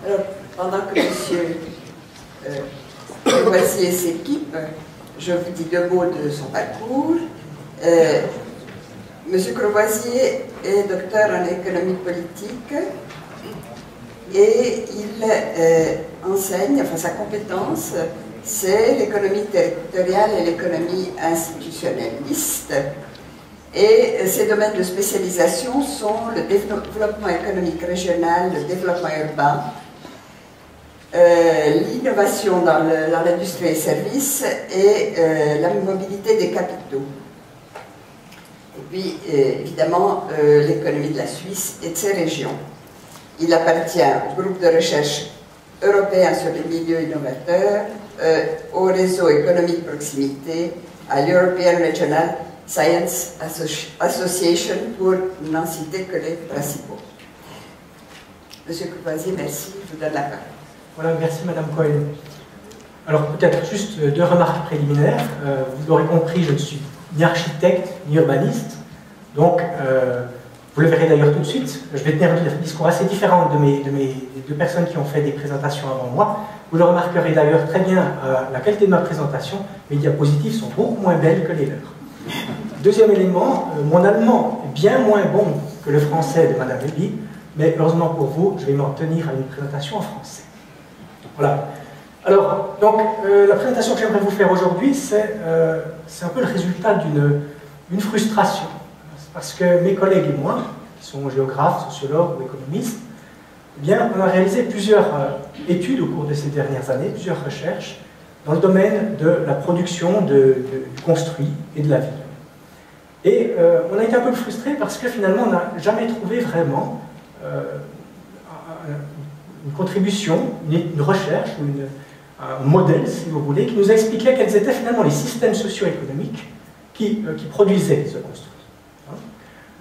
Alors, pendant que M. Courvoisier s'équipe, je vous dis deux mots de son parcours. M. Courvoisier est docteur en économie politique et il enseigne, enfin sa compétence, c'est l'économie territoriale et l'économie institutionnaliste. Et ces domaines de spécialisation sont le développement économique régional, le développement urbain, l'innovation dans l'industrie et services et la mobilité des capitaux. Et puis, évidemment, l'économie de la Suisse et de ses régions. Il appartient au groupe de recherche européen sur les milieux innovateurs, au réseau économie de proximité, à l'European Regional Science Association, pour n'en citer que les principaux. Monsieur Courvoisier, merci, je vous donne la parole. Voilà, merci Madame Cohen. Alors peut-être juste deux remarques préliminaires. Vous l'aurez compris, je ne suis ni architecte ni urbaniste, donc vous le verrez d'ailleurs tout de suite. Je vais tenir un discours assez différent des deux personnes qui ont fait des présentations avant moi. Vous le remarquerez d'ailleurs très bien à la qualité de ma présentation, mes diapositives sont beaucoup moins belles que les leurs. Deuxième élément, mon allemand est bien moins bon que le français de Madame Lévy, mais heureusement pour vous, je vais m'en tenir à une présentation en français. Voilà. Alors, donc, la présentation que j'aimerais vous faire aujourd'hui, c'est un peu le résultat d'une frustration. Parce que mes collègues et moi, qui sont géographes, sociologues ou économistes, eh bien, on a réalisé plusieurs études au cours de ces dernières années, plusieurs recherches, dans le domaine de la production du construit et de la ville. Et on a été un peu frustrés parce que finalement, on n'a jamais trouvé vraiment une contribution, une recherche, un modèle, si vous voulez, qui nous expliquait quels étaient finalement les systèmes socio-économiques qui produisaient ce construit.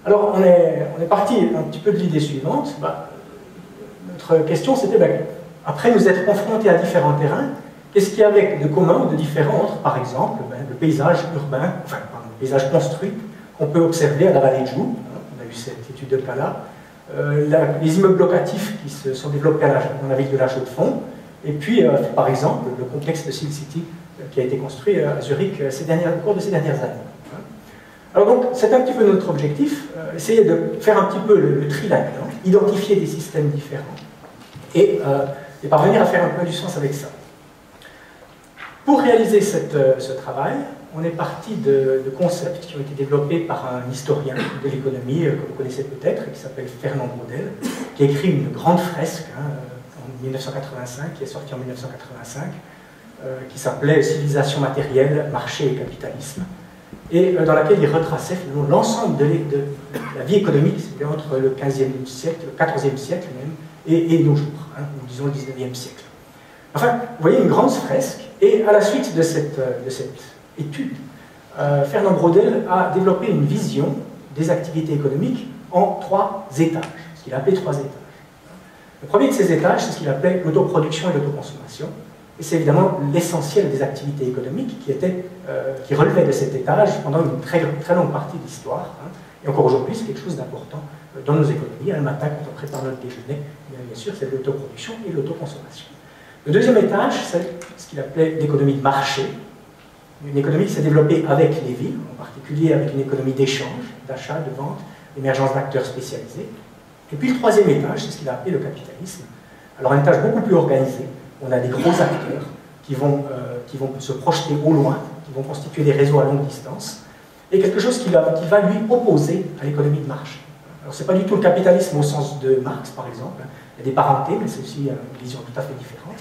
Alors, on est parti un petit peu de l'idée suivante. Notre question, c'était, après nous être confrontés à différents terrains, qu'est-ce qu'il y avait de commun ou de différent entre, par exemple, le paysage urbain, enfin, le paysage construit, qu'on peut observer à la vallée de Joux, on a vu cette étude de cas là, les immeubles locatifs qui se sont développés dans la ville de La Chaux-de-Fonds, et puis, par exemple, le complexe de Seal City qui a été construit à Zurich au cours de ces dernières années. Alors donc, c'est un petit peu notre objectif, essayer de faire un petit peu le tri là-dedans, identifier des systèmes différents, et parvenir à faire un peu du sens avec ça. Pour réaliser ce travail, on est parti de concepts qui ont été développés par un historien de l'économie que vous connaissez peut-être, qui s'appelle Fernand Braudel, qui a écrit une grande fresque en 1985, qui est sortie en 1985, qui s'appelait « Civilisation matérielle, marché et capitalisme », et dans laquelle il retraçait finalement l'ensemble de la vie économique entre le XVe siècle, le XIVe siècle même, et nos jours, ou disons le XIXe siècle. Enfin, vous voyez une grande fresque, et à la suite de cette étude, Fernand Braudel a développé une vision des activités économiques en 3 étages, ce qu'il a appelé 3 étages. Le premier de ces étages, c'est ce qu'il appelait l'autoproduction et l'autoconsommation, et c'est évidemment l'essentiel des activités économiques qui relevait de cet étage pendant une très longue partie de l'histoire. Et encore aujourd'hui, c'est quelque chose d'important dans nos économies. Le matin, quand on prépare notre déjeuner, bien sûr, c'est l'autoproduction et l'autoconsommation. Le deuxième étage, c'est ce qu'il appelait l'économie de marché. Une économie qui s'est développée avec les villes, en particulier avec une économie d'échange, d'achat, de vente, l'émergence d'acteurs spécialisés. Et puis le troisième étage, c'est ce qu'il a appelé le capitalisme. Alors un étage beaucoup plus organisé. On a des gros acteurs qui vont se projeter au loin, qui vont constituer des réseaux à longue distance, et quelque chose qui va lui opposer à l'économie de marché. Alors, ce n'est pas du tout le capitalisme au sens de Marx, par exemple. Il y a des parentés, mais c'est aussi une vision tout à fait différente.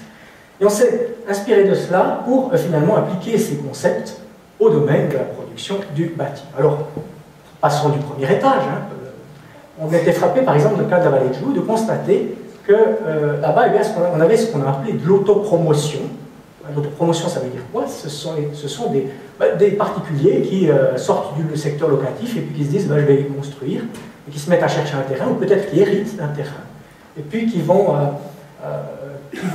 Et on s'est inspiré de cela pour finalement appliquer ces concepts au domaine de la production du bâti. Alors, passons du premier étage. On a été frappé, par exemple, dans le cas de la vallée de Joux, de constater que là-bas, on avait ce qu'on a appelé de l'autopromotion. L'autopromotion, ça veut dire quoi? Ce sont des particuliers qui sortent du secteur locatif et puis qui se disent je vais les construire, et qui se mettent à chercher un terrain, ou peut-être qui héritent d'un terrain, et puis qui vont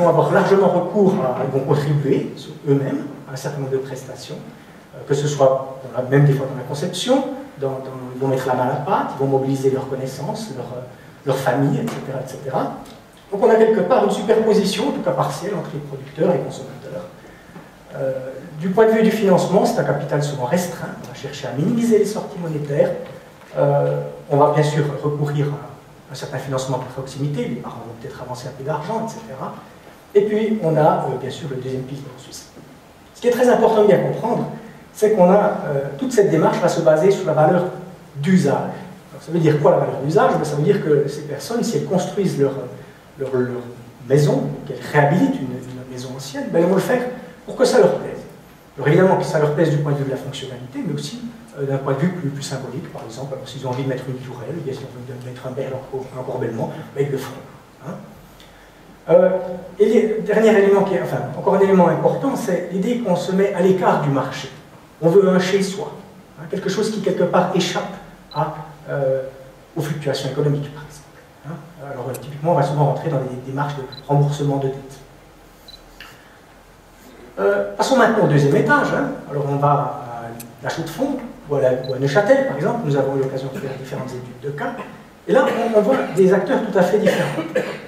avoir largement recours ils vont contribuer eux-mêmes à un certain nombre de prestations, que ce soit même des fois dans la conception, ils vont mettre la main à la pâte, ils vont mobiliser leurs connaissances, leur famille, etc., etc. Donc on a quelque part une superposition, en tout cas partielle, entre les producteurs et les consommateurs. Du point de vue du financement, c'est un capital souvent restreint. On va chercher à minimiser les sorties monétaires. On va bien sûr recourir à un certain financement de proximité. Les parents vont peut-être avancer un peu d'argent, etc. Et puis on a bien sûr le deuxième pilier en Suisse. Ce qui est très important de bien comprendre, c'est qu'on a toute cette démarche va se baser sur la valeur d'usage. Ça veut dire quoi la valeur d'usage? Ça veut dire que ces personnes, si elles construisent leur maison, qu'elles réhabilitent une maison ancienne, ben, elles vont le faire pour que ça leur plaise. Alors évidemment que ça leur plaise du point de vue de la fonctionnalité, mais aussi d'un point de vue plus symbolique. Par exemple, s'ils ont envie de mettre une tourelle, ou bien s'ils ont envie de mettre un corbellement, ben, ils le feront. Hein. Et le dernier élément, encore un élément important, c'est l'idée qu'on se met à l'écart du marché. On veut un chez-soi, hein, quelque chose qui quelque part échappe aux fluctuations économiques, par exemple. Hein. Alors typiquement, on va souvent rentrer dans des démarches de remboursement de dettes. Passons maintenant au deuxième étage. Hein. Alors on va à la Chaux-de-Fonds ou à Neuchâtel, par exemple. Nous avons eu l'occasion de faire différentes études de cas. Et là, on voit des acteurs tout à fait différents.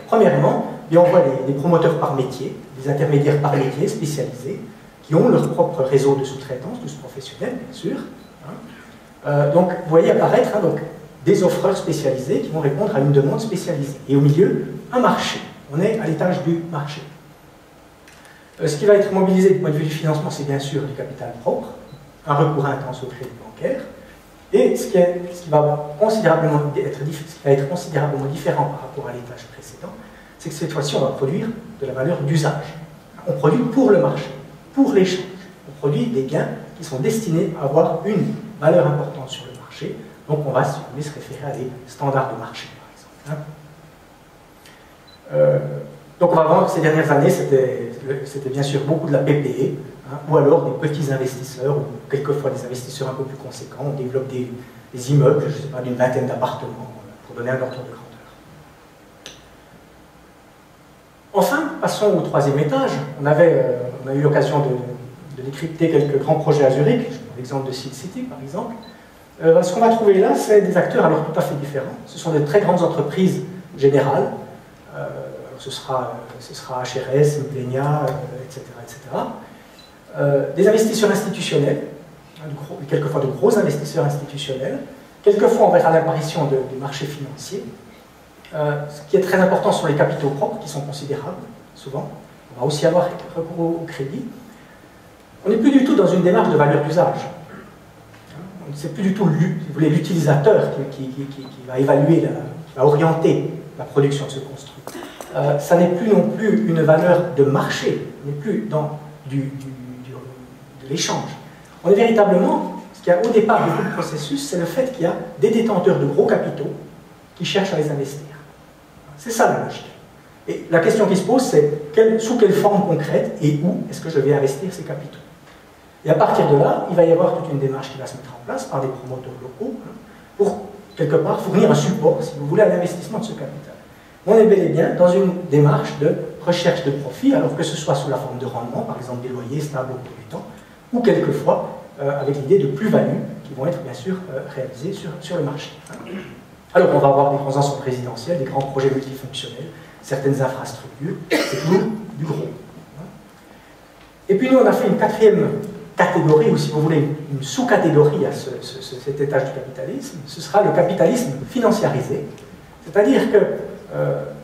Premièrement, on voit des promoteurs par métier, des intermédiaires par métier spécialisés, qui ont leur propre réseau de sous-traitance, tous professionnels, bien sûr. Hein. Donc, vous voyez apparaître donc, des offreurs spécialisés qui vont répondre à une demande spécialisée. Et au milieu, un marché. On est à l'étage du marché. Ce qui va être mobilisé du point de vue du financement, c'est bien sûr du capital propre, un recours intense au crédit bancaire, et ce qui va être considérablement différent par rapport à l'étage précédent, c'est que cette fois-ci, on va produire de la valeur d'usage. On produit pour le marché, pour l'échange. On produit des gains qui sont destinés à avoir une valeur importante sur le marché, donc on va se référer à des standards de marché, par exemple. Hein. Donc on va voir que ces dernières années, c'était bien sûr beaucoup de la PPE, hein, ou alors des petits investisseurs, ou quelquefois des investisseurs un peu plus conséquents. On développe des immeubles, je ne sais pas, d'une vingtaine d'appartements, pour donner un ordre de grandeur. Enfin, passons au troisième étage. On a eu l'occasion de décrypter quelques grands projets à Zurich, l'exemple de Seal City par exemple. Ce qu'on va trouver là, c'est des acteurs alors tout à fait différents. Ce sont des très grandes entreprises générales. Ce sera HRS, Mplenia, etc. Des investisseurs institutionnels, quelquefois de gros investisseurs institutionnels. Quelquefois, on verra l'apparition des marchés financiers. Ce qui est très important sont les capitaux propres, qui sont considérables, souvent. On va aussi avoir recours au crédit. On n'est plus du tout dans une démarche de valeur d'usage. C'est plus du tout l'utilisateur qui va évaluer, qui va orienter la production de ce construit. Ça n'est plus non plus une valeur de marché, on n'est plus dans de l'échange. On est véritablement, ce qu'il y a au départ de tout le processus, c'est le fait qu'il y a des détenteurs de gros capitaux qui cherchent à les investir. C'est ça la logique. Et la question qui se pose, c'est sous quelle forme concrète et où est-ce que je vais investir ces capitaux? Et à partir de là, il va y avoir toute une démarche qui va se mettre en place par des promoteurs locaux pour, quelque part, fournir un support, si vous voulez, à l'investissement de ce capital. On est bel et bien dans une démarche de recherche de profit, alors que ce soit sous la forme de rendement, par exemple des loyers stables au cours du temps, ou quelquefois avec l'idée de plus-value qui vont être bien sûr réalisées sur le marché. Alors on va avoir des grands ensembles résidentiels, des grands projets multifonctionnels, certaines infrastructures, c'est toujours du gros. Et puis nous on a fait une quatrième catégorie, ou si vous voulez une sous-catégorie à cet étage du capitalisme, ce sera le capitalisme financiarisé, c'est-à-dire que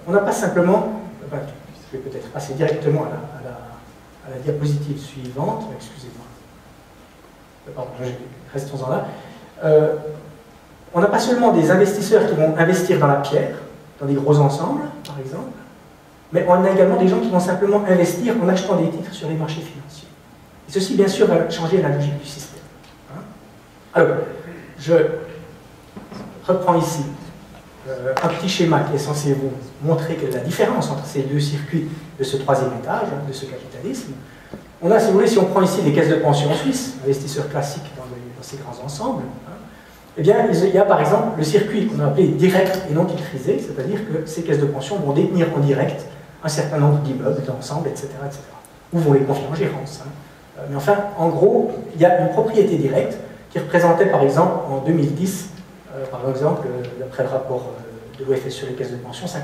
on n'a pas simplement, je vais peut-être passer directement à la diapositive suivante, excusez-moi, pardon, restons-en là. On n'a pas seulement des investisseurs qui vont investir dans la pierre, dans des gros ensembles, par exemple, mais on a également des gens qui vont simplement investir en achetant des titres sur les marchés financiers. Et ceci, bien sûr, va changer la logique du système. Alors, je reprends ici un petit schéma qui est censé vous montrer quelle est la différence entre ces deux circuits de ce troisième étage, de ce capitalisme. On a, si vous voulez, si on prend ici les caisses de pension en Suisse, investisseurs classiques dans ces grands ensembles, eh bien, il y a par exemple le circuit qu'on a appelé direct et non titrisé, c'est-à-dire que ces caisses de pension vont détenir en direct un certain nombre d'immeubles, d'ensembles, etc., etc. Ou vont les confier en gérance. Mais enfin, en gros, il y a une propriété directe qui représentait par exemple en 2010, par exemple, d'après le rapport de l'OFS sur les caisses de pension, 50